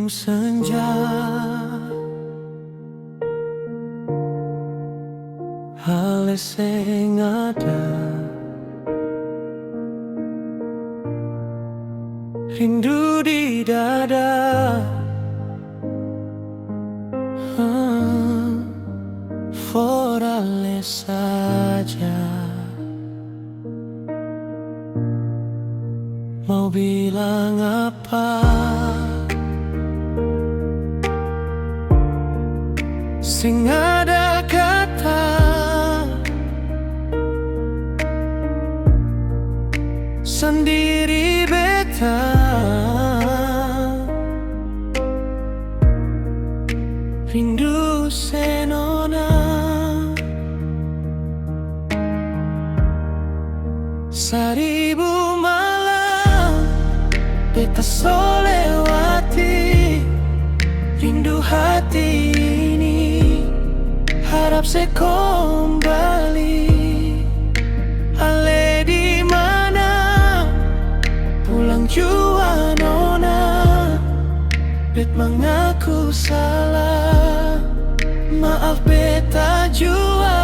ujung senja, hal sing ada rindu di dada. Forale saja, mau bilang apa? Sing ada kata sendiri beta, rindu senona. Seribu malam beta so lewati, rindu hati ini harap se kembali. Ale di mana pulang jua nona, bet mengaku salah, maaf beta jua.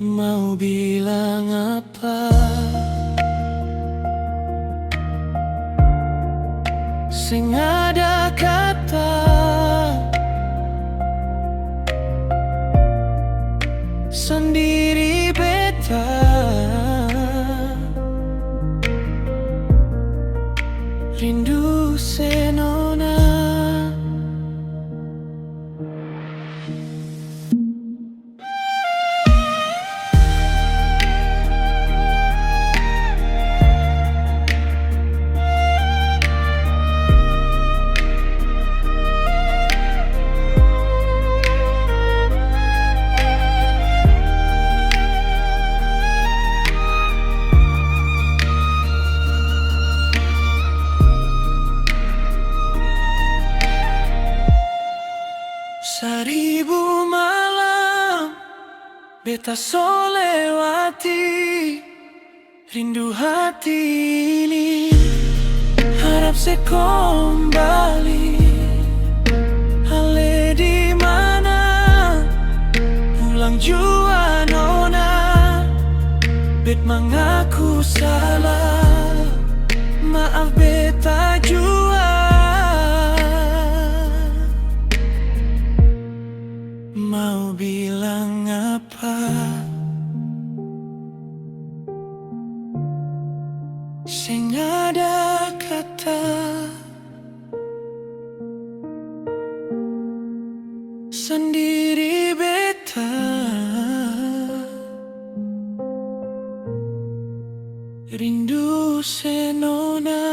Mau bilang apa? Sing ada kata sendiri beta, rindu senona. Seribu malam beta so lewati, rindu hati ini harap se kembali. Ale di mana pulang jua nona, bet mengaku salah, maaf beta jua. Mau bilang apa? Sing ada kata sendiri beta, rindu senona.